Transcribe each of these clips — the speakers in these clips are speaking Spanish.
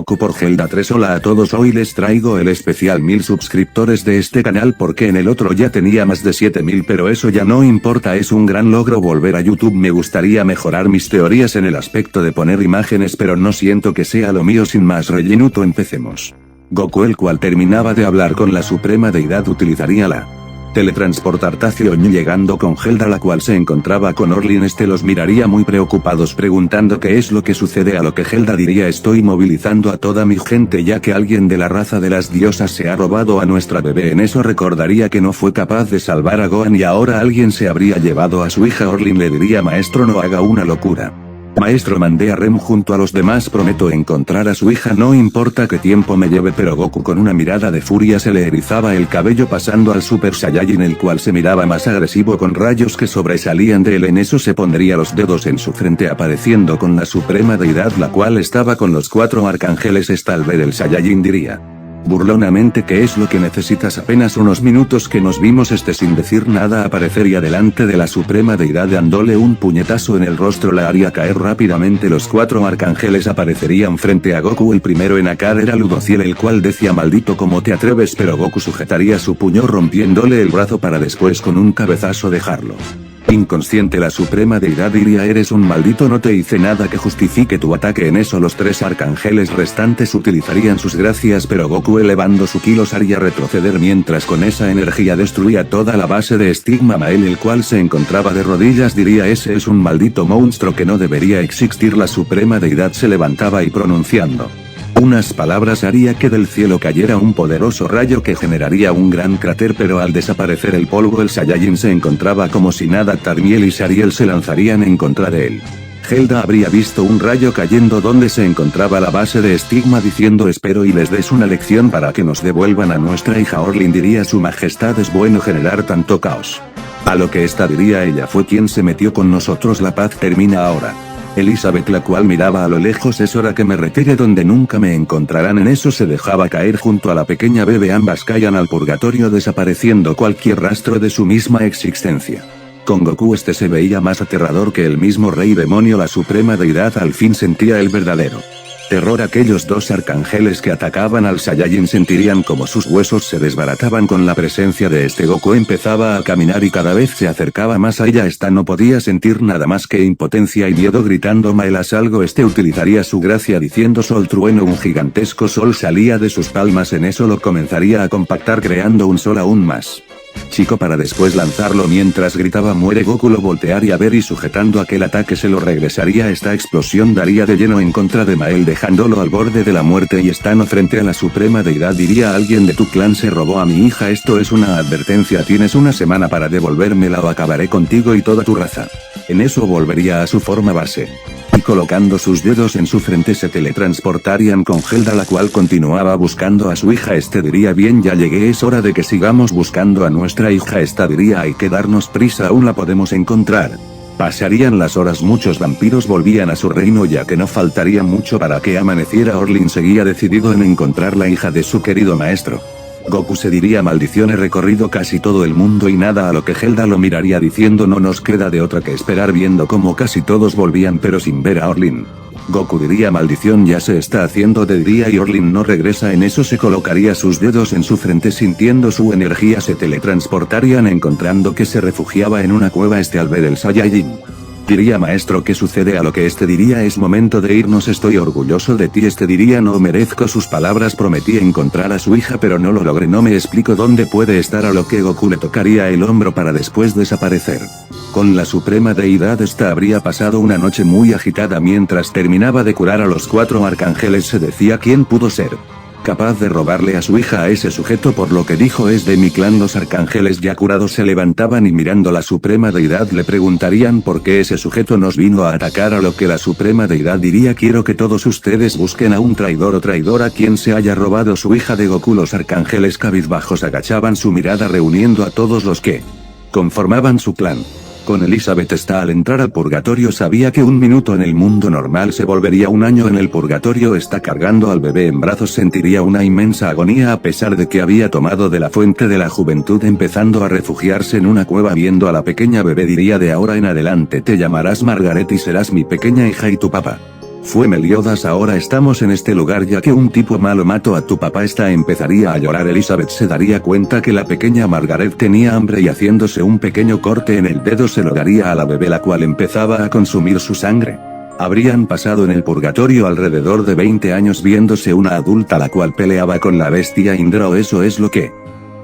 Goku por Zelda 3. Hola a todos, hoy les traigo el especial 1000 suscriptores de este canal porque en el otro ya tenía más de 7000, pero eso ya no importa, es un gran logro volver a YouTube. Me gustaría mejorar mis teorías en el aspecto de poner imágenes, pero no siento que sea lo mío. Sin más rellenuto, empecemos. Goku, el cual terminaba de hablar con la suprema deidad, utilizaría la teletransportación llegando con Zelda, la cual se encontraba con Orlin. Los miraría muy preocupados preguntando qué es lo que sucede, a lo que Zelda diría: estoy movilizando a toda mi gente ya que alguien de la raza de las diosas se ha robado a nuestra bebé. En eso recordaría que no fue capaz de salvar a Gohan y ahora alguien se habría llevado a su hija. Orlin le diría: maestro, no haga una locura. Maestro, mandé a Rem junto a los demás, prometo encontrar a su hija, no importa qué tiempo me lleve. Pero Goku, con una mirada de furia, se le erizaba el cabello pasando al Super Saiyajin, el cual se miraba más agresivo con rayos que sobresalían de él. En eso se pondría los dedos en su frente apareciendo con la suprema deidad, la cual estaba con los 4 arcángeles. Al ver el Saiyajin diría burlonamente: ¿qué es lo que necesitas? Apenas unos minutos que nos vimos. Sin decir nada aparecería delante de la suprema deidad dándole un puñetazo en el rostro, la haría caer rápidamente. Los 4 arcángeles aparecerían frente a Goku. El primero en caer era Ludociel, el cual decía: maldito, ¿cómo te atreves? Pero Goku sujetaría su puño rompiéndole el brazo para después con un cabezazo dejarlo inconsciente. La suprema deidad diría: eres un maldito, no te hice nada que justifique tu ataque. En eso los 3 arcángeles restantes utilizarían sus gracias, pero Goku, elevando su ki, los haría retroceder, mientras con esa energía destruía toda la base de Stigma Mael, el cual se encontraba de rodillas. Diría: ese es un maldito monstruo que no debería existir. La suprema deidad se levantaba y pronunciando unas palabras haría que del cielo cayera un poderoso rayo que generaría un gran cráter, pero al desaparecer el polvo el Saiyajin se encontraba como si nada. Tarmiel y Sariel se lanzarían en contra de él. Zelda habría visto un rayo cayendo donde se encontraba la base de Stigma diciendo: espero y les des una lección para que nos devuelvan a nuestra hija. Orlin diría: su majestad, es bueno generar tanto caos. A lo que esta diría: ella fue quien se metió con nosotros, la paz termina ahora. Elizabeth, la cual miraba a lo lejos: es hora que me retire donde nunca me encontrarán. En eso se dejaba caer junto a la pequeña bebé. Ambas caían al purgatorio desapareciendo cualquier rastro de su misma existencia. Con Goku se veía más aterrador que el mismo rey demonio. La suprema deidad al fin sentía el verdadero terror. Aquellos 2 arcángeles que atacaban al Saiyajin sentirían como sus huesos se desbarataban con la presencia de Goku empezaba a caminar y cada vez se acercaba más a ella. No podía sentir nada más que impotencia y miedo, gritando: Mael, haz algo. Utilizaría su gracia diciendo: sol trueno. Un gigantesco sol salía de sus palmas. En eso lo comenzaría a compactar creando un sol aún más chico para después lanzarlo. Mientras gritaba: muere. Goku lo voltearía a ver y sujetando aquel ataque se lo regresaría. Esta explosión daría de lleno en contra de Mael dejándolo al borde de la muerte y estando frente a la suprema deidad diría: alguien de tu clan se robó a mi hija. Esto es una advertencia, tienes una semana para devolvérmela o acabaré contigo y toda tu raza. En eso volvería a su forma base y colocando sus dedos en su frente se teletransportarían con Zelda, la cual continuaba buscando a su hija. Diría: bien, ya llegué, es hora de que sigamos buscando a nuestra hija. Diría: hay que darnos prisa, aún la podemos encontrar. Pasarían las horas, muchos vampiros volvían a su reino ya que no faltaría mucho para que amaneciera. Orlin seguía decidido en encontrar la hija de su querido maestro. Goku se diría: maldición, he recorrido casi todo el mundo y nada, a lo que Zelda lo miraría diciendo: no nos queda de otra que esperar, viendo cómo casi todos volvían pero sin ver a Orlin. Goku diría: maldición, ya se está haciendo de día y Orlin no regresa. En eso se colocaría sus dedos en su frente sintiendo su energía, se teletransportarían encontrando que se refugiaba en una cueva. Al ver el Saiyajin diría: maestro, ¿qué sucede? A lo que diría: es momento de irnos, estoy orgulloso de ti. Diría: no merezco sus palabras, prometí encontrar a su hija pero no lo logré, no me explico dónde puede estar. A lo que Goku le tocaría el hombro para después desaparecer. Con la suprema deidad habría pasado una noche muy agitada. Mientras terminaba de curar a los 4 arcángeles se decía: ¿quién pudo ser capaz de robarle a su hija a ese sujeto? Por lo que dijo: es de mi clan. Los arcángeles ya curados se levantaban y mirando a la suprema deidad le preguntarían por qué ese sujeto nos vino a atacar, a lo que la suprema deidad diría: quiero que todos ustedes busquen a un traidor o traidora quien se haya robado su hija de Goku. Los arcángeles cabizbajos agachaban su mirada reuniendo a todos los que conformaban su clan. Con Elizabeth al entrar al purgatorio sabía que un minuto en el mundo normal se volvería un año en el purgatorio. Cargando al bebé en brazos sentiría una inmensa agonía a pesar de que había tomado de la fuente de la juventud, empezando a refugiarse en una cueva. Viendo a la pequeña bebé diría: de ahora en adelante te llamarás Margaret y serás mi pequeña hija y tu papá Fue Meliodas. Ahora estamos en este lugar ya que un tipo malo mató a tu papá. Empezaría a llorar. Elizabeth se daría cuenta que la pequeña Margaret tenía hambre y haciéndose un pequeño corte en el dedo se lo daría a la bebé, la cual empezaba a consumir su sangre. Habrían pasado en el purgatorio alrededor de 20 años viéndose una adulta la cual peleaba con la bestia Indra, o eso es lo que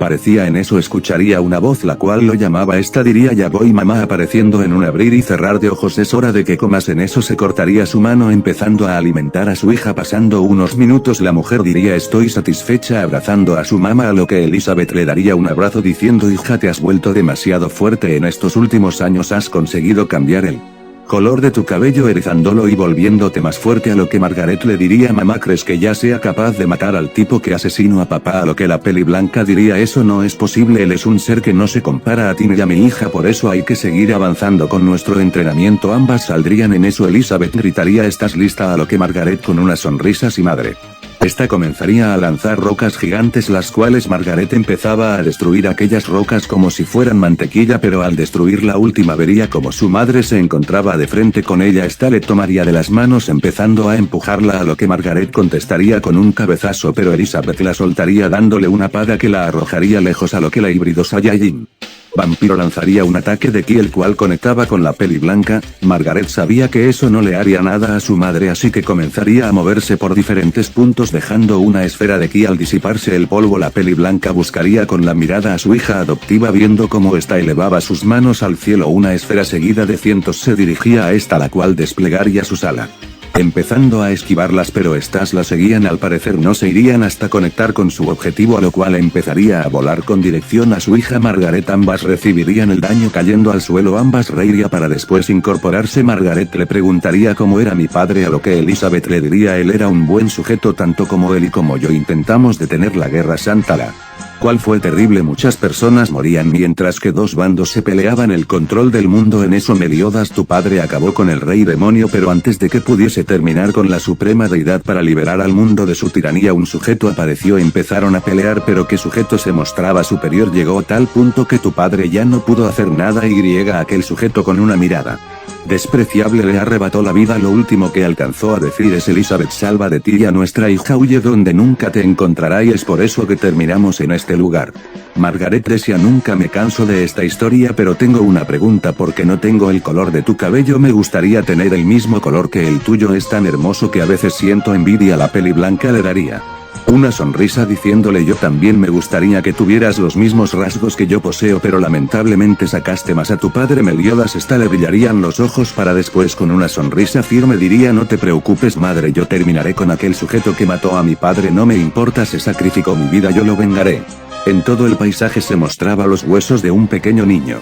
parecía. En eso escucharía una voz la cual lo llamaba. Esta diría: ya voy mamá, apareciendo en un abrir y cerrar de ojos. Es hora de que comas. En eso se cortaría su mano empezando a alimentar a su hija. Pasando unos minutos la mujer diría: estoy satisfecha, abrazando a su mamá, a lo que Elizabeth le daría un abrazo diciendo: hija, te has vuelto demasiado fuerte en estos últimos años, has conseguido cambiar el color de tu cabello erizándolo y volviéndote más fuerte, a lo que Margaret le diría: mamá, ¿crees que ya sea capaz de matar al tipo que asesinó a papá? A lo que la peli blanca diría: eso no es posible, él es un ser que no se compara a ti ni a mi hija, por eso hay que seguir avanzando con nuestro entrenamiento. Ambas saldrían. En eso Elizabeth gritaría: ¿estás lista? A lo que Margaret con una sonrisa sí madre. Esta comenzaría a lanzar rocas gigantes, las cuales Margaret empezaba a destruir aquellas rocas como si fueran mantequilla, pero al destruir la última vería como su madre se encontraba de frente con ella. Esta le tomaría de las manos empezando a empujarla, a lo que Margaret contestaría con un cabezazo, pero Elizabeth la soltaría dándole una pala que la arrojaría lejos, a lo que la híbrido Saiyajin vampiro lanzaría un ataque de ki el cual conectaba con la peli blanca. Margaret sabía que eso no le haría nada a su madre, así que comenzaría a moverse por diferentes puntos dejando una esfera de ki. Al disiparse el polvo, la peli blanca buscaría con la mirada a su hija adoptiva, viendo cómo ésta elevaba sus manos al cielo. Una esfera seguida de cientos se dirigía a esta, la cual desplegaría su ala, empezando a esquivarlas, pero estas la seguían. Al parecer no se irían hasta conectar con su objetivo, a lo cual empezaría a volar con dirección a su hija Margaret. Ambas recibirían el daño cayendo al suelo. Ambas reiría para después incorporarse. Margaret le preguntaría cómo era mi padre, a lo que Elizabeth le diría: él era un buen sujeto, tanto como él y como yo intentamos detener la guerra santa, la cual fue terrible. Muchas personas morían mientras que dos bandos se peleaban el control del mundo. En eso Meliodas, tu padre acabó con el rey demonio, pero antes de que pudiese terminar con la suprema deidad para liberar al mundo de su tiranía, un sujeto apareció. Empezaron a pelear, pero que sujeto se mostraba superior. Llegó a tal punto que tu padre ya no pudo hacer nada y aquel sujeto con una mirada despreciable le arrebató la vida. Lo último que alcanzó a decir es: Elizabeth, salva de ti y a nuestra hija, huye donde nunca te encontrará, y es por eso que terminamos en este lugar. Margaret decía: nunca me canso de esta historia, pero tengo una pregunta, porque no tengo el color de tu cabello, me gustaría tener el mismo color que el tuyo, es tan hermoso que a veces siento envidia. La peli blanca le daría una sonrisa diciéndole: yo también me gustaría que tuvieras los mismos rasgos que yo poseo, pero lamentablemente sacaste más a tu padre. Meliodas, esta le brillarían los ojos para después con una sonrisa firme diría: no te preocupes madre, yo terminaré con aquel sujeto que mató a mi padre, no me importa, se sacrificó mi vida, yo lo vengaré. En todo el paisaje se mostraba los huesos de un pequeño niño.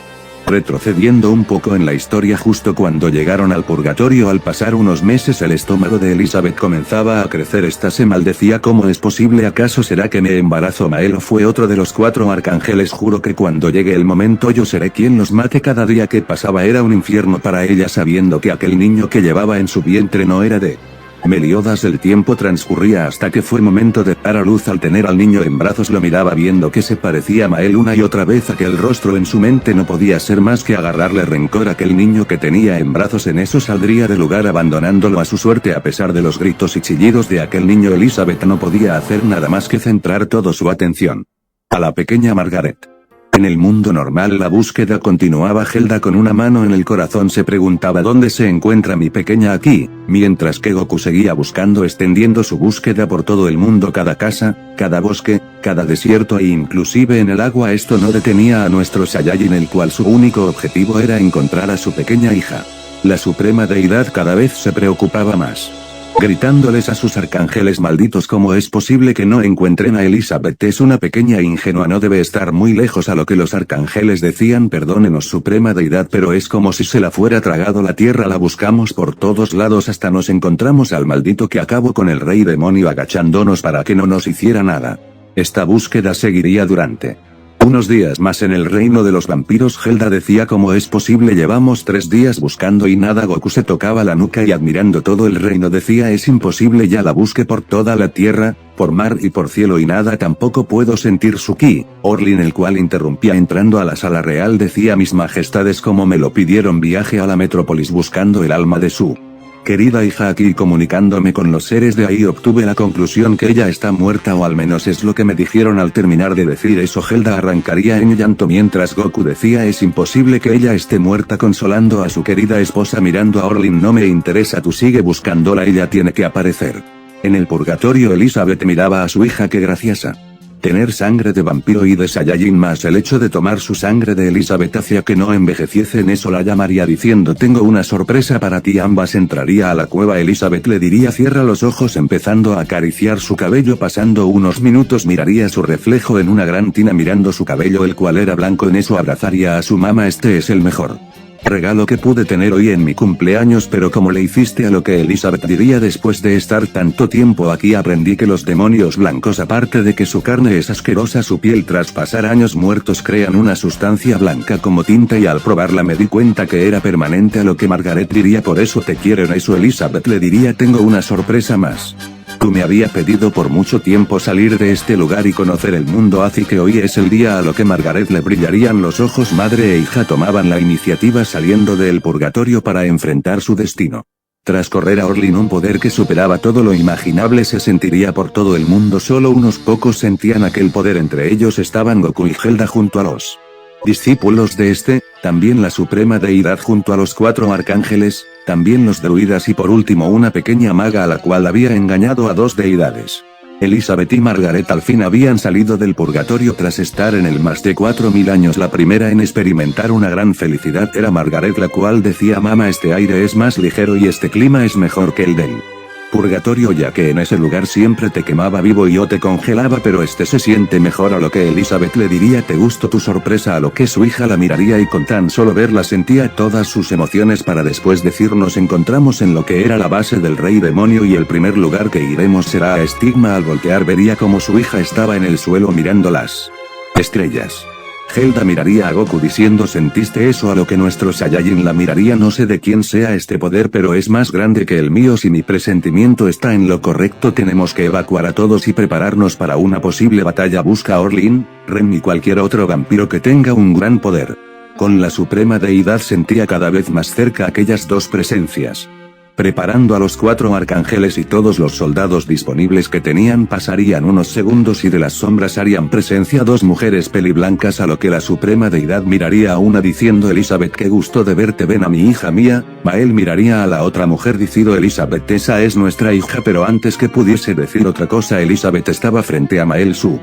Retrocediendo un poco en la historia, justo cuando llegaron al purgatorio, al pasar unos meses el estómago de Elizabeth comenzaba a crecer. Esta se maldecía: ¿cómo es posible? ¿Acaso será que me embarazo? Maelo fue otro de los 4 arcángeles. Juro que cuando llegue el momento yo seré quien los mate. Cada día que pasaba era un infierno para ella, sabiendo que aquel niño que llevaba en su vientre no era de Meliodas. El tiempo transcurría hasta que fue momento de dar a luz. Al tener al niño en brazos lo miraba viendo que se parecía a Mael una y otra vez aquel rostro. En su mente no podía ser más que agarrarle rencor a aquel niño que tenía en brazos. En eso saldría del lugar abandonándolo a su suerte. A pesar de los gritos y chillidos de aquel niño, Elizabeth no podía hacer nada más que centrar toda su atención a la pequeña Margaret. En el mundo normal la búsqueda continuaba. Helda con una mano en el corazón se preguntaba: ¿dónde se encuentra mi pequeña? Aquí, mientras que Goku seguía buscando, extendiendo su búsqueda por todo el mundo, cada casa, cada bosque, cada desierto e inclusive en el agua. Esto no detenía a nuestro Saiyajin, el cual su único objetivo era encontrar a su pequeña hija. La suprema deidad cada vez se preocupaba más, gritándoles a sus arcángeles: malditos, ¿cómo es posible que no encuentren a Elizabeth? Es una pequeña ingenua, no debe estar muy lejos. A lo que los arcángeles decían: perdónenos suprema deidad, pero es como si se la fuera tragado la tierra, la buscamos por todos lados hasta nos encontramos al maldito que acabó con el rey demonio, agachándonos para que no nos hiciera nada. Esta búsqueda seguiría durante unos días más en el reino de los vampiros. Helda decía: ¿cómo es posible? Llevamos 3 días buscando y nada. Goku se tocaba la nuca y admirando todo el reino decía: es imposible, ya la busqué por toda la tierra, por mar y por cielo y nada, tampoco puedo sentir su ki. Orlin, el cual interrumpía entrando a la sala real, decía: mis majestades, como me lo pidieron, viaje a la metrópolis buscando el alma de su Querida hija, aquí comunicándome con los seres de ahí obtuve la conclusión que ella está muerta, o al menos es lo que me dijeron. Al terminar de decir eso, Zelda arrancaría en llanto mientras Goku decía: es imposible que ella esté muerta, consolando a su querida esposa. Mirando a Orlin: no me interesa, tú sigue buscándola, ella tiene que aparecer. En el purgatorio, Elizabeth miraba a su hija. Que graciosa. Tener sangre de vampiro y de Saiyajin más el hecho de tomar su sangre de Elizabeth hacía que no envejeciese. En eso la llamaría diciendo: tengo una sorpresa para ti. Ambas entraría a la cueva. Elizabeth le diría: cierra los ojos, empezando a acariciar su cabello. Pasando unos minutos miraría su reflejo en una gran tina mirando su cabello, el cual era blanco. En eso abrazaría a su mamá: este es el mejor regalo que pude tener hoy en mi cumpleaños. Pero como le hiciste a lo que Elizabeth diría: después de estar tanto tiempo aquí aprendí que los demonios blancos, aparte de que su carne es asquerosa, su piel tras pasar años muertos crean una sustancia blanca como tinta, y al probarla me di cuenta que era permanente, a lo que Margaret diría: por eso te quiero. En eso Elizabeth le diría: tengo una sorpresa más. Tú me había pedido por mucho tiempo salir de este lugar y conocer el mundo, así que hoy es el día. A lo que Margaret le brillarían los ojos. Madre e hija tomaban la iniciativa saliendo del purgatorio para enfrentar su destino. Tras correr a Orlin, un poder que superaba todo lo imaginable se sentiría por todo el mundo. Solo unos pocos sentían aquel poder, entre ellos estaban Goku y Zelda junto a los discípulos de este, también la suprema deidad junto a los 4 arcángeles, también los druidas y por último una pequeña maga a la cual había engañado a 2 deidades. Elizabeth y Margaret al fin habían salido del purgatorio tras estar en él más de 4000 años. La primera en experimentar una gran felicidad era Margaret, la cual decía: mamá, este aire es más ligero y este clima es mejor que el del purgatorio, ya que en ese lugar siempre te quemaba vivo y yo te congelaba, pero este se siente mejor. A lo que Elizabeth le diría: ¿te gustó tu sorpresa? A lo que su hija la miraría y con tan solo verla sentía todas sus emociones para después decir: nos encontramos en lo que era la base del rey demonio y el primer lugar que iremos será a Estigma. Al voltear vería como su hija estaba en el suelo mirando las estrellas. Zelda miraría a Goku diciendo: ¿sentiste eso? A lo que nuestro Saiyajin la miraría: no sé de quién sea este poder, pero es más grande que el mío. Si mi presentimiento está en lo correcto, tenemos que evacuar a todos y prepararnos para una posible batalla. Busca a Orlin, Ren y cualquier otro vampiro que tenga un gran poder. Con la suprema deidad sentía cada vez más cerca aquellas 2 presencias. Preparando a los 4 arcángeles y todos los soldados disponibles que tenían, pasarían unos segundos y de las sombras harían presencia 2 mujeres peliblancas, a lo que la suprema deidad miraría a una diciendo: Elizabeth, qué gusto de verte, ven a mi hija mía. Mael miraría a la otra mujer diciendo: Elizabeth, esa es nuestra hija. Pero antes que pudiese decir otra cosa, Elizabeth estaba frente a Mael. Su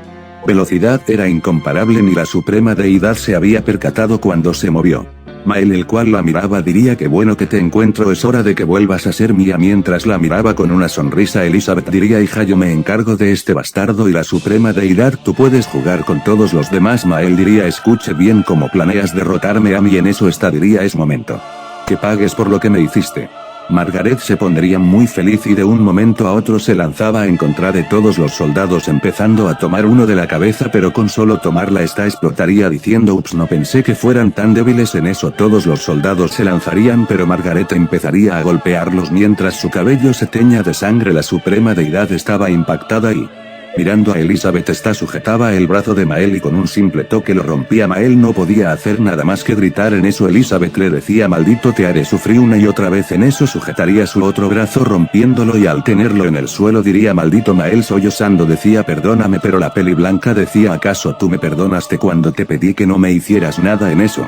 velocidad era incomparable, ni la suprema deidad se había percatado cuando se movió. Mael, el cual la miraba, diría: qué bueno que te encuentro, es hora de que vuelvas a ser mía. Mientras la miraba con una sonrisa, Elizabeth diría: hija, yo me encargo de este bastardo. Y la suprema deidad: tú puedes jugar con todos los demás. Mael diría: escuche bien, ¿cómo planeas derrotarme a mí? En eso está, diría: es momento que pagues por lo que me hiciste. Margaret se pondría muy feliz y de un momento a otro se lanzaba en contra de todos los soldados, empezando a tomar uno de la cabeza, pero con solo tomarla esta explotaría diciendo: ups, no pensé que fueran tan débiles. En eso todos los soldados se lanzarían, pero Margaret empezaría a golpearlos mientras su cabello se teña de sangre. La suprema deidad estaba impactada y mirando a Elizabeth esta sujetaba el brazo de Mael y con un simple toque lo rompía. Mael no podía hacer nada más que gritar. En eso Elizabeth le decía: maldito, te haré sufrir una y otra vez. En eso sujetaría su otro brazo rompiéndolo y al tenerlo en el suelo diría: maldito. Mael sollozando decía: perdóname. Pero la peli blanca decía: ¿acaso tú me perdonaste cuando te pedí que no me hicieras nada? En eso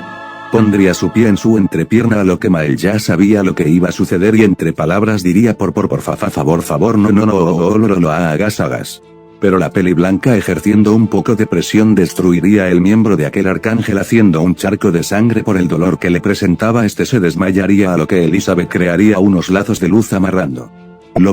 pondría su pie en su entrepierna, a lo que Mael ya sabía lo que iba a suceder y entre palabras diría: por favor, no hagas. Pero la peli blanca, ejerciendo un poco de presión, destruiría el miembro de aquel arcángel haciendo un charco de sangre por el dolor que le presentaba. Este se desmayaría, a lo que Elizabeth crearía unos lazos de luz amarrándolo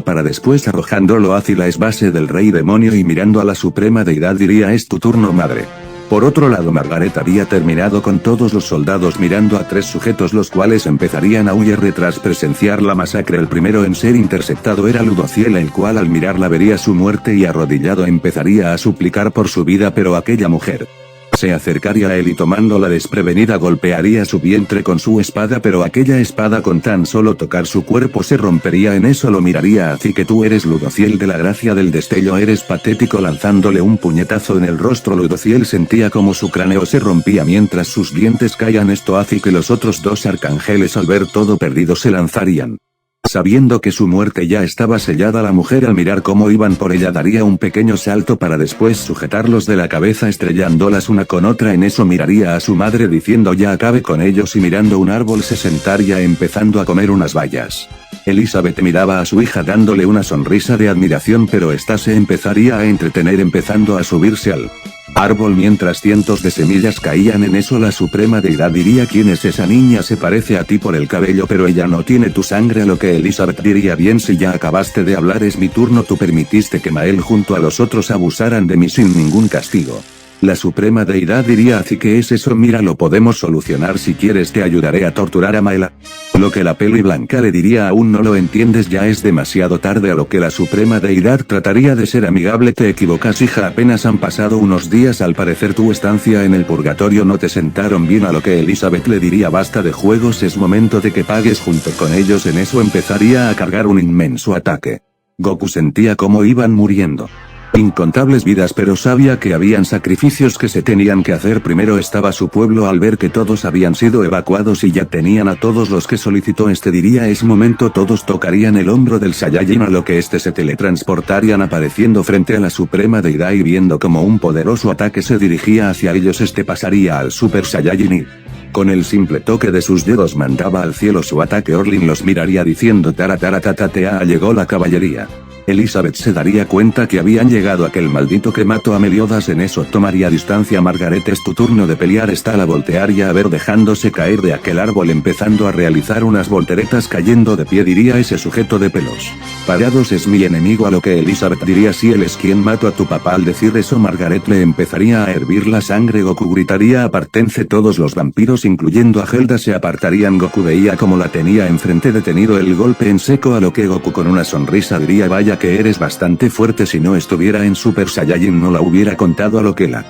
para después arrojándolo hacia la base del rey demonio y mirando a la suprema deidad diría: es tu turno, madre. Por otro lado, Margaret había terminado con todos los soldados mirando a 3 sujetos, los cuales empezarían a huir tras presenciar la masacre. El primero en ser interceptado era Ludociel, el cual al mirarla vería su muerte y arrodillado empezaría a suplicar por su vida, pero aquella mujer se acercaría a él y tomándola desprevenida golpearía su vientre con su espada, pero aquella espada con tan solo tocar su cuerpo se rompería. En eso lo miraría: así que tú eres Ludociel de la gracia del destello, eres patético, lanzándole un puñetazo en el rostro. Ludociel sentía como su cráneo se rompía mientras sus dientes caían. Esto hace que los otros 2 arcángeles, al ver todo perdido, se lanzarían Sabiendo que su muerte ya estaba sellada, la mujer al mirar cómo iban por ella daría un pequeño salto para después sujetarlos de la cabeza estrellándolas una con otra. En eso miraría a su madre diciendo ya acabe con ellos y mirando un árbol se sentaría empezando a comer unas bayas. Elizabeth miraba a su hija dándole una sonrisa de admiración, pero ésta se empezaría a entretener empezando a subirse al árbol mientras cientos de semillas caían. En eso la suprema deidad diría ¿quién es esa niña? Se parece a ti por el cabello pero ella no tiene tu sangre, a lo que Elizabeth diría bien si ya acabaste de hablar es mi turno, tú permitiste que Mael junto a los otros abusaran de mí sin ningún castigo. La suprema deidad diría así que es eso, mira lo podemos solucionar, si quieres te ayudaré a torturar a Maela. Lo que la peli blanca le diría aún no lo entiendes, ya es demasiado tarde, a lo que la suprema deidad trataría de ser amigable te equivocas hija, apenas han pasado unos días, al parecer tu estancia en el purgatorio no te sentaron bien, a lo que Elizabeth le diría basta de juegos, es momento de que pagues junto con ellos. En eso empezaría a cargar un inmenso ataque. Goku sentía cómo iban muriendo incontables vidas, pero sabía que habían sacrificios que se tenían que hacer. Primero estaba su pueblo, al ver que todos habían sido evacuados y ya tenían a todos los que solicitó este diría es momento, todos tocarían el hombro del Saiyajin a lo que este se teletransportarían apareciendo frente a la suprema deidad y viendo como un poderoso ataque se dirigía hacia ellos este pasaría al Super Saiyajin y con el simple toque de sus dedos mandaba al cielo su ataque. Orlin los miraría diciendo taratatatea, llegó la caballería. Elizabeth se daría cuenta que habían llegado aquel maldito que mató a Meliodas. En eso tomaría distancia. Margaret es tu turno de pelear, está la voltearía a ver dejándose caer de aquel árbol empezando a realizar unas volteretas cayendo de pie diría ese sujeto de pelos parados es mi enemigo, a lo que Elizabeth diría si él es quien mató a tu papá. Al decir eso Margaret le empezaría a hervir la sangre. Goku gritaría apártense, todos los vampiros incluyendo a Helda se apartarían. Goku veía como la tenía enfrente detenido el golpe en seco, a lo que Goku con una sonrisa diría vaya que eres bastante fuerte, si no estuviera en Super Saiyajin no la hubiera contado, a lo que la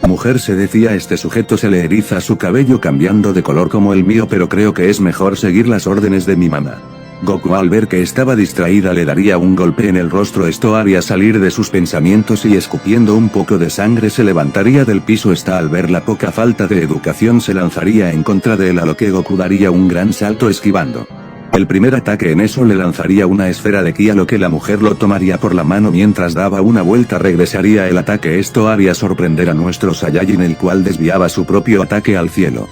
mujer se decía este sujeto se le eriza su cabello cambiando de color como el mío, pero creo que es mejor seguir las órdenes de mi mamá. Goku al ver que estaba distraída le daría un golpe en el rostro, esto haría salir de sus pensamientos y escupiendo un poco de sangre se levantaría del piso. Esta al ver la poca falta de educación se lanzaría en contra de él, a lo que Goku daría un gran salto esquivando el primer ataque. En eso le lanzaría una esfera de ki, a lo que la mujer lo tomaría por la mano mientras daba una vuelta regresaría el ataque. Esto haría sorprender a nuestro Saiyajin, el cual desviaba su propio ataque al cielo.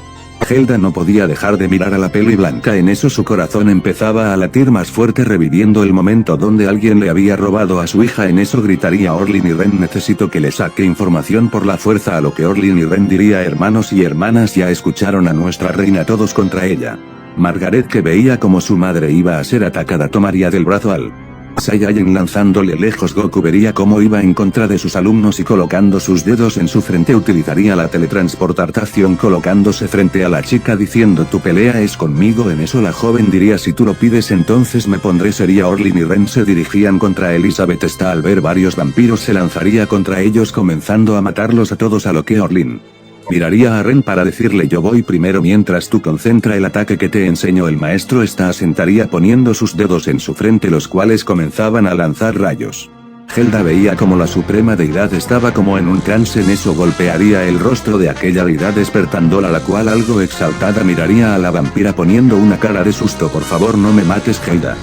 Helda no podía dejar de mirar a la peli blanca, en eso su corazón empezaba a latir más fuerte reviviendo el momento donde alguien le había robado a su hija. En eso gritaría Orlin y Ren necesito que le saque información por la fuerza, a lo que Orlin y Ren diría hermanos y hermanas ya escucharon a nuestra reina, todos contra ella. Margaret que veía como su madre iba a ser atacada tomaría del brazo al Saiyajin lanzándole lejos. Goku vería cómo iba en contra de sus alumnos y colocando sus dedos en su frente utilizaría la teletransportación colocándose frente a la chica diciendo tu pelea es conmigo. En eso la joven diría si tú lo pides entonces me pondré seria. Orlin y Ren se dirigían contra Elizabeth, esta al ver varios vampiros se lanzaría contra ellos comenzando a matarlos a todos, a lo que Orlin miraría a Ren para decirle yo voy primero mientras tú concentra el ataque que te enseñó el maestro. Esta asentaría poniendo sus dedos en su frente los cuales comenzaban a lanzar rayos. Helda veía como la suprema deidad estaba como en un trance, en eso golpearía el rostro de aquella deidad despertándola, la cual algo exaltada miraría a la vampira poniendo una cara de susto por favor no me mates Helda.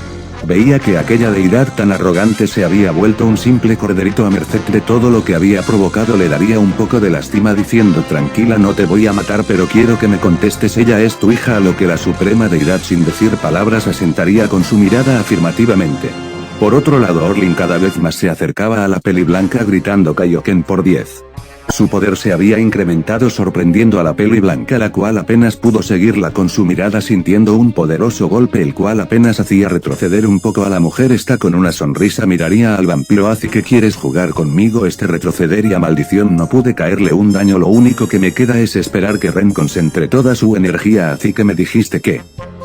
Veía que aquella deidad tan arrogante se había vuelto un simple corderito a merced de todo lo que había provocado. Le daría un poco de lástima diciendo tranquila no te voy a matar pero quiero que me contestes, ella es tu hija, a lo que la suprema deidad sin decir palabras asentaría con su mirada afirmativamente. Por otro lado Orlin cada vez más se acercaba a la peli blanca gritando Kaioken por 10. Su poder se había incrementado sorprendiendo a la peli blanca, la cual apenas pudo seguirla con su mirada sintiendo un poderoso golpe el cual apenas hacía retroceder un poco a la mujer. Esta con una sonrisa miraría al vampiro así que quieres jugar conmigo, este retrocedería maldición no pude caerle un daño, lo único que me queda es esperar que Ren concentre toda su energía así que me dijiste que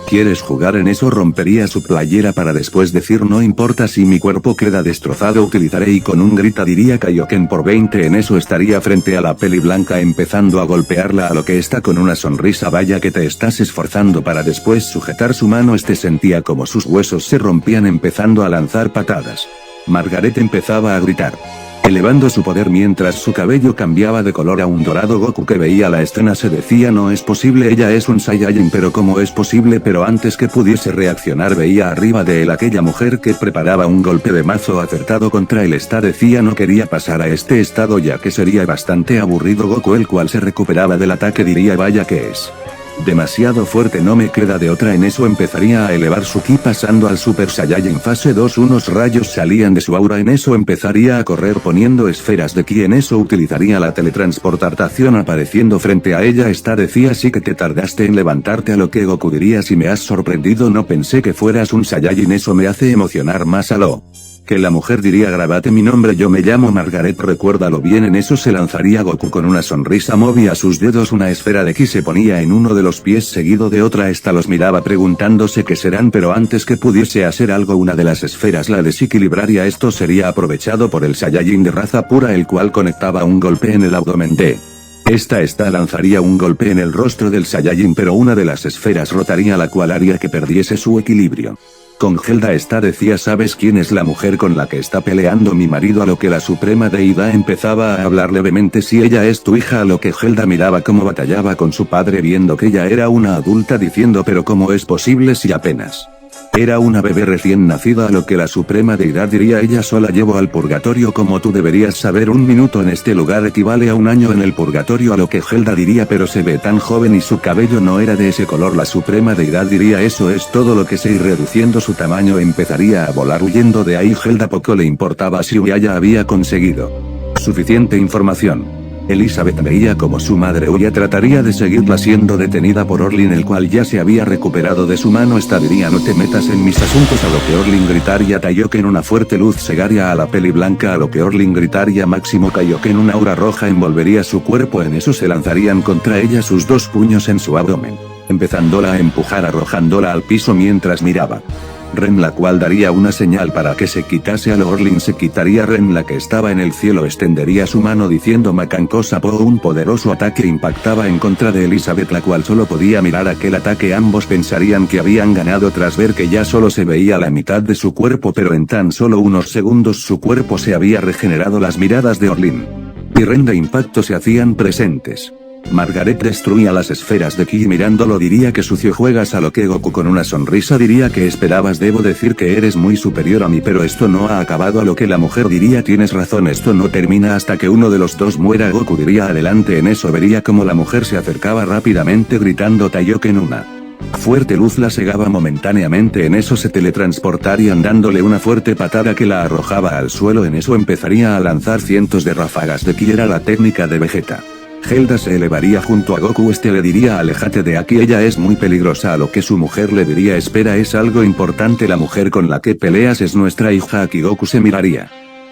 ¿quieres jugar? En eso rompería su playera para después decir no importa si mi cuerpo queda destrozado utilizaré y con un grita diría Kaioken por 20. En eso estaría frente a la peli blanca empezando a golpearla, a lo que está con una sonrisa vaya que te estás esforzando para después sujetar su mano. Este sentía como sus huesos se rompían empezando a lanzar patadas. Margaret empezaba a gritar elevando su poder mientras su cabello cambiaba de color a un dorado. Goku, que veía la escena, se decía: no es posible, ella es un Saiyajin, pero ¿cómo es posible? Pero antes que pudiese reaccionar, veía arriba de él aquella mujer que preparaba un golpe de mazo acertado contra él. Decía: no quería pasar a este estado, ya que sería bastante aburrido. Goku, el cual se recuperaba del ataque, diría: vaya que es demasiado fuerte, no me queda de otra. En eso empezaría a elevar su ki, pasando al Super Saiyajin fase 2. Unos rayos salían de su aura. En eso empezaría a correr poniendo esferas de ki. En eso utilizaría la teletransportación, apareciendo frente a ella. Decía: sí que te tardaste en levantarte. A lo que Goku diría: si me has sorprendido, no pensé que fueras un Saiyajin, eso me hace emocionar más. A lo que la mujer diría: grábate mi nombre, yo me llamo Margaret, recuérdalo bien. En eso se lanzaría Goku con una sonrisa, movía sus dedos, una esfera de ki se ponía en uno de los pies seguido de otra. Esta los miraba preguntándose qué serán, pero antes que pudiese hacer algo, una de las esferas la desequilibraría. Esto sería aprovechado por el Saiyajin de raza pura, el cual conectaba un golpe en el abdomen de esta lanzaría un golpe en el rostro del Saiyajin, pero una de las esferas rotaría, la cual haría que perdiese su equilibrio. Con Helda decía: ¿sabes quién es la mujer con la que está peleando mi marido? A lo que la suprema deidad empezaba a hablar levemente: si ella es tu hija. A lo que Helda miraba cómo batallaba con su padre, viendo que ella era una adulta, diciendo: pero ¿cómo es posible si apenas era una bebé recién nacida? A lo que la suprema deidad diría: ella sola llevó al purgatorio, como tú deberías saber. Un minuto en este lugar equivale a un año en el purgatorio. A lo que Helda diría: pero se ve tan joven y su cabello no era de ese color. La suprema deidad diría: eso es todo lo que sé, y reduciendo su tamaño empezaría a volar huyendo de ahí. Helda poco le importaba si Uya había conseguido suficiente información. Elizabeth veía como su madre huía, trataría de seguirla siendo detenida por Orlin, el cual ya se había recuperado de su mano. Diría: no te metas en mis asuntos. A lo que Orlin gritaría: Kaioken. Una fuerte luz cegaría a la peli blanca. A lo que Orlin gritaría: máximo Kaioken. Una aura roja envolvería su cuerpo. En eso se lanzarían contra ella sus dos puños en su abdomen, empezándola a empujar, arrojándola al piso mientras miraba Ren, la cual daría una señal para que se quitase. A lo Orlin se quitaría. Ren, la que estaba en el cielo, extendería su mano diciendo: Macanco Sapo. Un poderoso ataque impactaba en contra de Elizabeth, la cual solo podía mirar aquel ataque. Ambos pensarían que habían ganado tras ver que ya solo se veía la mitad de su cuerpo, pero en tan solo unos segundos su cuerpo se había regenerado. Las miradas de Orlin y Ren de impacto se hacían presentes. Margaret destruía las esferas de ki, y mirándolo diría: que sucio juegas. A lo que Goku con una sonrisa diría: ¿qué esperabas? Debo decir que eres muy superior a mí, pero esto no ha acabado. A lo que la mujer diría: tienes razón, esto no termina hasta que uno de los dos muera. Goku diría: adelante. En eso vería como la mujer se acercaba rápidamente gritando: Kaioken. Una fuerte luz la cegaba momentáneamente. En eso se teletransportarían dándole una fuerte patada que la arrojaba al suelo. En eso empezaría a lanzar cientos de ráfagas de ki. Era la técnica de Vegeta. Helda se elevaría junto a Goku. Le diría: aléjate de aquí, ella es muy peligrosa. A lo que su mujer le diría: espera, es algo importante, la mujer con la que peleas es nuestra hija. Aquí Goku se miraría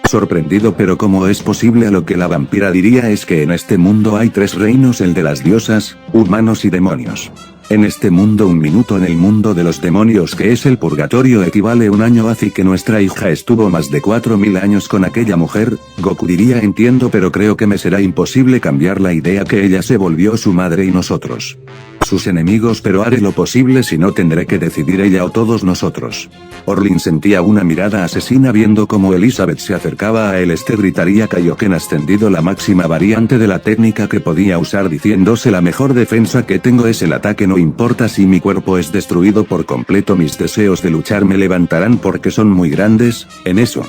sorprendido: pero ¿cómo es posible? A lo que la vampira diría: es que en este mundo hay tres reinos, el de las diosas, humanos y demonios. En este mundo, un minuto en el mundo de los demonios, que es el purgatorio, equivale a un año. Así que nuestra hija estuvo más de 4000 años con aquella mujer. Goku diría: entiendo, pero creo que me será imposible cambiar la idea que ella se volvió su madre y nosotros sus enemigos, pero haré lo posible, si no tendré que decidir ella o todos nosotros. Orlin sentía una mirada asesina viendo cómo Elizabeth se acercaba a él. Gritaría: Kaioken ascendido, la máxima variante de la técnica que podía usar, diciéndose: la mejor defensa que tengo es el ataque, no importa si mi cuerpo es destruido por completo, mis deseos de luchar me levantarán porque son muy grandes. En eso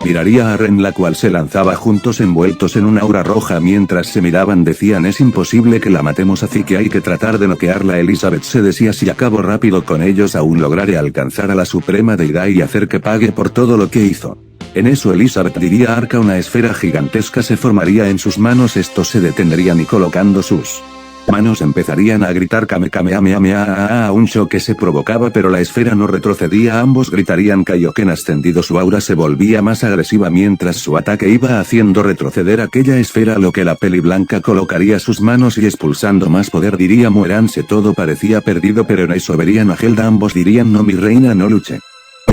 miraría a Ren, la cual se lanzaba juntos envueltos en una aura roja. Mientras se miraban decían: es imposible que la matemos, así que hay que tratar de noquearla. Elizabeth se decía: si acabo rápido con ellos aún lograré alcanzar a la suprema deidad y hacer que pague por todo lo que hizo. En eso Elizabeth diría: arca. Una esfera gigantesca se formaría en sus manos. Estos se detendrían y colocando sus manos empezarían a gritar: Kamehameha. Un choque se provocaba, pero la esfera no retrocedía. Ambos gritarían Kaioken ascendido. Su aura se volvía más agresiva mientras su ataque iba haciendo retroceder aquella esfera, a lo que la peli blanca colocaría sus manos y expulsando más poder diría: muéranse. Todo parecía perdido, pero en eso verían a Helda. Ambos dirían: no, mi reina, no luche.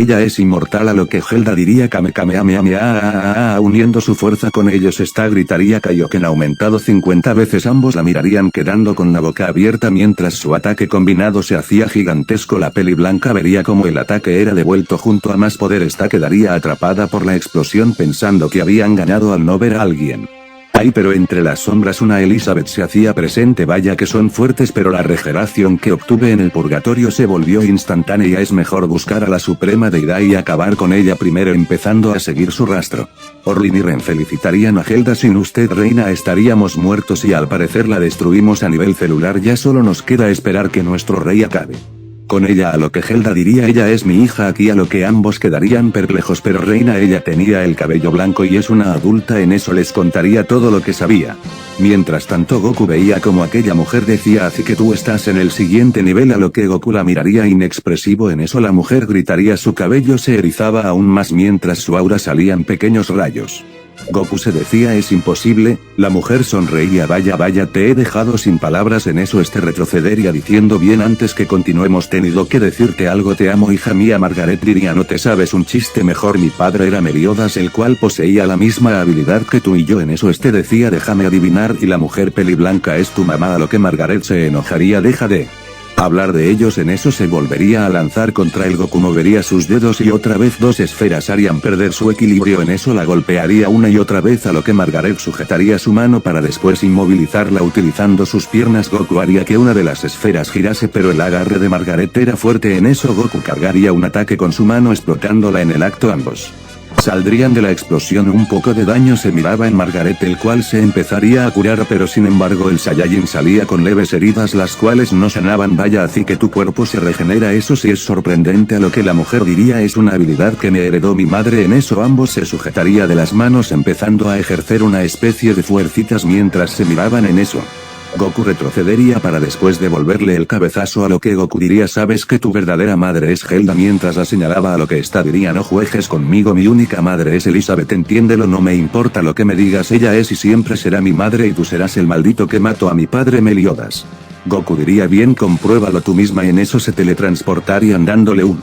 Ella es inmortal, a lo que Helda diría Kame Kamehameha, uniendo su fuerza con ellos esta gritaría Kaioken aumentado 50 veces. Ambos la mirarían quedando con la boca abierta mientras su ataque combinado se hacía gigantesco. La peli blanca vería como el ataque era devuelto junto a más poder. Esta quedaría atrapada por la explosión pensando que habían ganado al no ver a alguien. Ay, pero entre las sombras una Elizabeth se hacía presente. Vaya que son fuertes, pero la regeneración que obtuve en el purgatorio se volvió instantánea. Es mejor buscar a la suprema deidad y acabar con ella primero, empezando a seguir su rastro. Orlin y Ren felicitarían a Helda. Sin usted, reina, estaríamos muertos, y al parecer la destruimos a nivel celular. Ya solo nos queda esperar que nuestro rey acabe con ella, a lo que Helda diría ella es mi hija aquí, a lo que ambos quedarían perplejos. Pero reina, ella tenía el cabello blanco y es una adulta, en eso les contaría todo lo que sabía. Mientras tanto Goku veía como aquella mujer decía así que tú estás en el siguiente nivel, a lo que Goku la miraría inexpresivo. En eso la mujer gritaría, su cabello se erizaba aún más mientras su aura salían pequeños rayos. Goku se decía es imposible. La mujer sonreía, vaya te he dejado sin palabras. En eso retrocedería diciendo bien, antes que continuemos tenido que decirte algo, te amo hija mía. Margaret diría no te sabes un chiste mejor, mi padre era Meliodas, el cual poseía la misma habilidad que tú y yo. En eso decía déjame adivinar, y la mujer peliblanca es tu mamá, a lo que Margaret se enojaría, deja de hablar de ellos. En eso se volvería a lanzar contra el Goku, movería sus dedos y otra vez dos esferas harían perder su equilibrio. En eso la golpearía una y otra vez, a lo que Margaret sujetaría su mano para después inmovilizarla utilizando sus piernas. Goku haría que una de las esferas girase, pero el agarre de Margaret era fuerte. En eso Goku cargaría un ataque con su mano explotándola en el acto. Ambos saldrían de la explosión. Un poco de daño se miraba en Margaret, el cual se empezaría a curar, pero sin embargo el Saiyajin salía con leves heridas las cuales no sanaban. Vaya, así que tu cuerpo se regenera, eso sí es sorprendente, a lo que la mujer diría es una habilidad que me heredó mi madre. En eso ambos se sujetaría de las manos empezando a ejercer una especie de fuercitas mientras se miraban. En eso Goku retrocedería para después devolverle el cabezazo, a lo que Goku diría sabes que tu verdadera madre es Helda, mientras la señalaba, a lo que esta diría no juegues conmigo, mi única madre es Elizabeth, entiéndelo, no me importa lo que me digas, ella es y siempre será mi madre y tú serás el maldito que mató a mi padre Meliodas. Goku diría bien, compruébalo tú misma. En eso se teletransportarían dándole un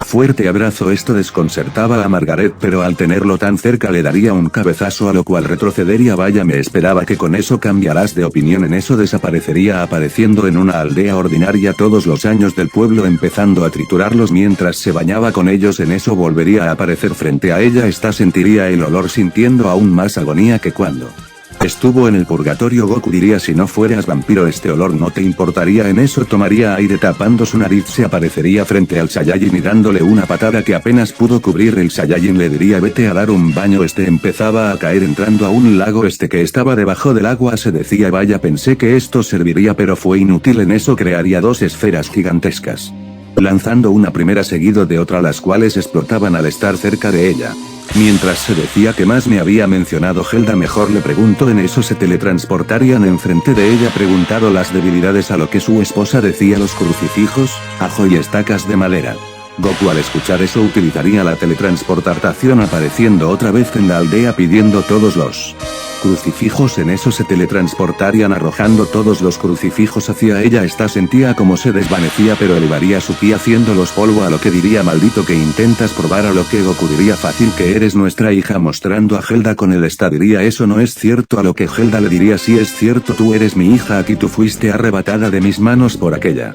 fuerte abrazo. Esto desconcertaba a Margaret, pero al tenerlo tan cerca le daría un cabezazo, a lo cual retrocedería. Vaya, me esperaba que con eso cambiarás de opinión. En eso desaparecería apareciendo en una aldea ordinaria todos los años del pueblo, empezando a triturarlos mientras se bañaba con ellos. En eso volvería a aparecer frente a ella, esta sentiría el olor sintiendo aún más agonía que cuando estuvo en el purgatorio. Goku diría si no fueras vampiro este olor no te importaría. En eso tomaría aire tapando su nariz, se aparecería frente al Saiyajin y dándole una patada que apenas pudo cubrir. El Saiyajin le diría vete a dar un baño. Empezaba a caer entrando a un lago que estaba debajo del agua. Se decía vaya, pensé que esto serviría pero fue inútil. En eso crearía dos esferas gigantescas, lanzando una primera seguido de otra, las cuales explotaban al estar cerca de ella. Mientras se decía que más me había mencionado Helda, mejor le pregunto. En eso se teletransportarían enfrente de ella preguntado las debilidades, a lo que su esposa decía los crucifijos, ajo y estacas de madera. Goku al escuchar eso utilizaría la teletransportación apareciendo otra vez en la aldea pidiendo todos los crucifijos. En eso se teletransportarían arrojando todos los crucifijos hacia ella. Esta sentía como se desvanecía pero elevaría su ki haciéndolos polvo, a lo que diría maldito que intentas probar, a lo que Goku diría fácil que eres nuestra hija mostrando a Helda con el diría eso no es cierto, a lo que Helda le diría sí es cierto, tú eres mi hija, aquí tú fuiste arrebatada de mis manos por aquella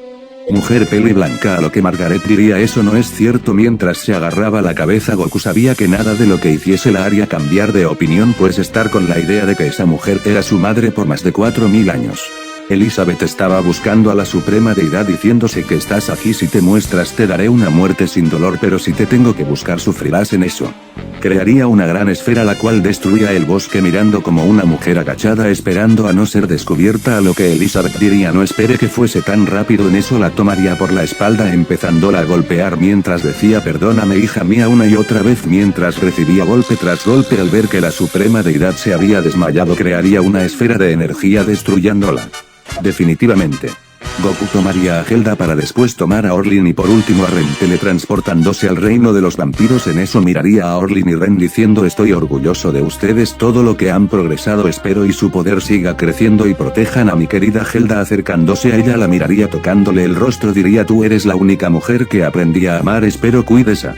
mujer peli blanca, a lo que Margaret diría eso no es cierto. Mientras se agarraba la cabeza Goku sabía que nada de lo que hiciese la haría cambiar de opinión, pues estar con la idea de que esa mujer era su madre por más de 4000 años. Elizabeth estaba buscando a la suprema deidad diciéndose que estás aquí, si te muestras te daré una muerte sin dolor, pero si te tengo que buscar sufrirás. En eso crearía una gran esfera la cual destruía el bosque mirando como una mujer agachada esperando a no ser descubierta, a lo que Elizabeth diría no espere que fuese tan rápido. En eso la tomaría por la espalda empezándola a golpear mientras decía perdóname hija mía una y otra vez, mientras recibía golpe tras golpe. Al ver que la suprema deidad se había desmayado crearía una esfera de energía destruyéndola definitivamente. Goku tomaría a Helda para después tomar a Orlin y por último a Ren teletransportándose al reino de los vampiros. En eso miraría a Orlin y Ren diciendo estoy orgulloso de ustedes, todo lo que han progresado, espero y su poder siga creciendo y protejan a mi querida Helda. Acercándose a ella la miraría tocándole el rostro, diría tú eres la única mujer que aprendí a amar, espero cuides a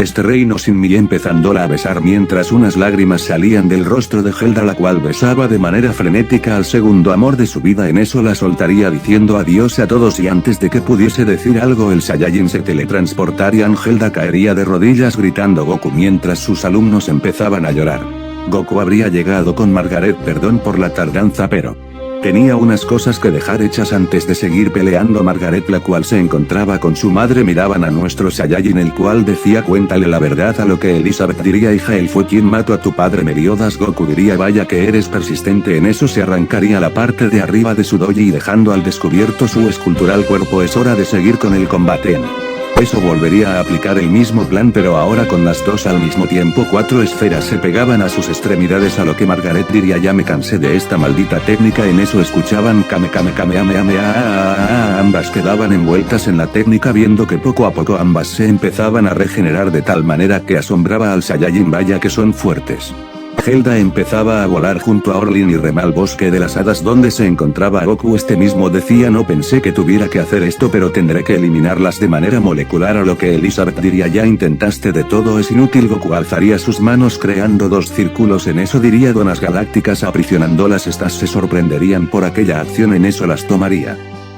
Este reino sin mí, empezándola a besar mientras unas lágrimas salían del rostro de Zelda, la cual besaba de manera frenética al segundo amor de su vida. En eso la soltaría diciendo adiós a todos, y antes de que pudiese decir algo el Saiyajin se teletransportarían. Zelda caería de rodillas gritando Goku mientras sus alumnos empezaban a llorar. Goku habría llegado con Margaret, perdón por la tardanza, pero tenía unas cosas que dejar hechas antes de seguir peleando. Margaret, la cual se encontraba con su madre, miraban a nuestro Saiyajin, el cual decía cuéntale la verdad, a lo que Elizabeth diría hija, él fue quien mató a tu padre. Meliodas. Goku diría vaya que eres persistente. En eso se arrancaría la parte de arriba de su doji y dejando al descubierto su escultural cuerpo. Es hora de seguir con el combate. Eso volvería a aplicar el mismo plan, pero ahora con las dos al mismo tiempo. 4 esferas se pegaban a sus extremidades, a lo que Margaret diría ya me cansé de esta maldita técnica. En eso escuchaban kame kame kame ame ame ambas quedaban envueltas en la técnica, viendo que poco a poco ambas se empezaban a regenerar de tal manera que asombraba al Saiyajin. Vaya que son fuertes. Zelda empezaba a volar junto a Orlin y Rem al bosque de las hadas donde se encontraba Goku. Este mismo decía no pensé que tuviera que hacer esto, pero tendré que eliminarlas de manera molecular, a lo que Elizabeth diría ya intentaste de todo, es inútil. Goku alzaría sus manos creando 2 círculos. En eso diría donas galácticas aprisionándolas, estas se sorprenderían por aquella acción. En eso las tomaría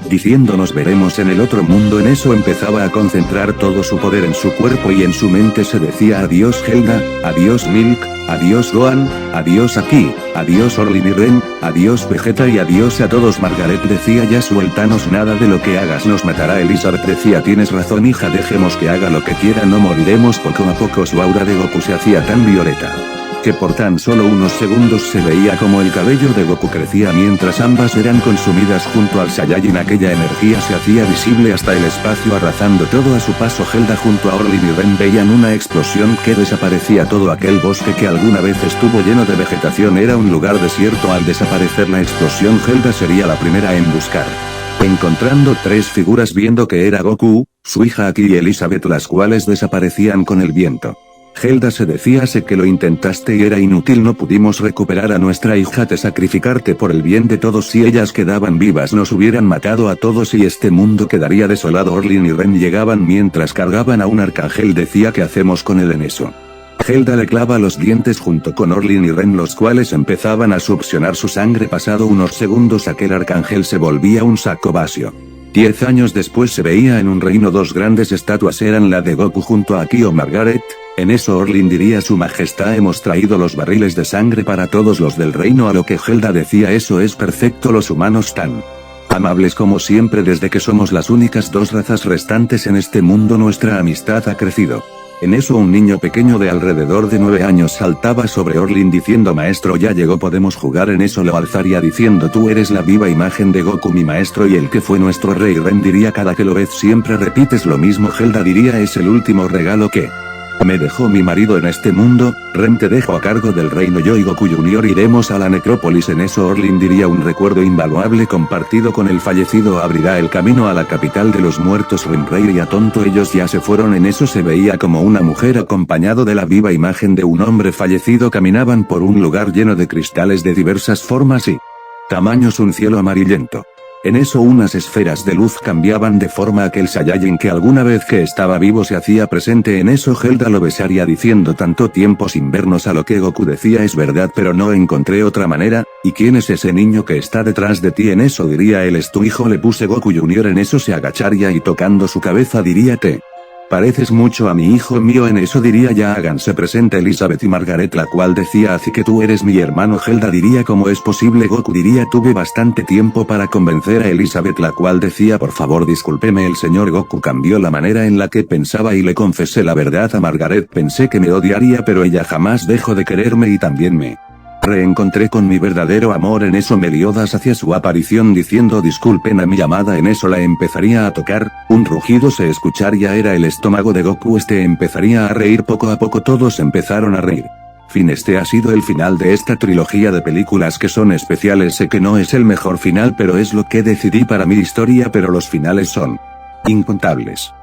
diciendo nos veremos en el otro mundo. En eso empezaba a concentrar todo su poder en su cuerpo y en su mente se decía adiós Zelda, adiós Milk, adiós Gohan, adiós Aki, adiós Orlin y Ren, adiós Vegeta y adiós a todos. Margaret decía ya suéltanos, nada de lo que hagas nos matará. Elizabeth decía tienes razón hija, dejemos que haga lo que quiera, no moriremos. Poco a poco su aura de Goku se hacía tan violeta que por tan solo unos segundos se veía como el cabello de Goku crecía mientras ambas eran consumidas junto al Saiyajin. Aquella energía se hacía visible hasta el espacio arrasando todo a su paso. Zelda junto a Orlin y Ren veían una explosión que desaparecía todo aquel bosque que alguna vez estuvo lleno de vegetación. Era un lugar desierto. Al desaparecer la explosión, Zelda sería la primera en buscar, encontrando 3 figuras, viendo que era Goku, su hija Aki y Elizabeth, las cuales desaparecían con el viento. Zelda se decía sé que lo intentaste y era inútil, no pudimos recuperar a nuestra hija, te sacrificarte por el bien de todos, si ellas quedaban vivas nos hubieran matado a todos y este mundo quedaría desolado. Orlin y Ren llegaban mientras cargaban a un arcángel, decía ¿qué hacemos con él? En eso Zelda le clava los dientes junto con Orlin y Ren, los cuales empezaban a succionar su sangre. Pasado unos segundos aquel arcángel se volvía un saco vacío. 10 años después se veía en un reino 2 grandes estatuas, eran la de Goku junto a Aki o Margaret. En eso Orlin diría su majestad hemos traído los barriles de sangre para todos los del reino, a lo que Zelda decía eso es perfecto, los humanos tan amables como siempre, desde que somos las únicas 2 razas restantes en este mundo nuestra amistad ha crecido. En eso un niño pequeño de alrededor de 9 años saltaba sobre Orlin diciendo maestro ya llegó, podemos jugar. En eso lo alzaría diciendo tú eres la viva imagen de Goku mi maestro y el que fue nuestro rey. Ren diría cada que lo ves siempre repites lo mismo. Zelda diría es el último regalo que me dejó mi marido en este mundo. Ren te dejo a cargo del reino, yo y Goku Jr. iremos a la necrópolis. En eso Orlin diría un recuerdo invaluable compartido con el fallecido abrirá el camino a la capital de los muertos. Ren reiría tonto, ellos ya se fueron. En eso se veía como una mujer acompañado de la viva imagen de un hombre fallecido caminaban por un lugar lleno de cristales de diversas formas y tamaños, un cielo amarillento. En eso unas esferas de luz cambiaban de forma, aquel Saiyajin que alguna vez que estaba vivo se hacía presente. En eso Zelda lo besaría diciendo tanto tiempo sin vernos, a lo que Goku decía es verdad pero no encontré otra manera, ¿y quién es ese niño que está detrás de ti? En eso diría él es tu hijo, le puse Goku Jr. En eso se agacharía y tocando su cabeza diría te pareces mucho a mi hijo mío. En eso diría ya háganse presente Elizabeth y Margaret, la cual decía así que tú eres mi hermano. Zelda diría ¿cómo es posible? Goku diría tuve bastante tiempo para convencer a Elizabeth, la cual decía por favor discúlpeme. El señor Goku cambió la manera en la que pensaba y le confesé la verdad a Margaret, pensé que me odiaría pero ella jamás dejó de quererme y también me reencontré con mi verdadero amor. En eso Meliodas hacía su aparición diciendo disculpen a mi llamada. En eso la empezaría a tocar, un rugido se escucharía, era el estómago de Goku, este empezaría a reír. Poco a poco todos empezaron a reír. Fin, este ha sido el final de esta trilogía de películas que son especiales. Sé que no es el mejor final pero es lo que decidí para mi historia, pero los finales son incontables.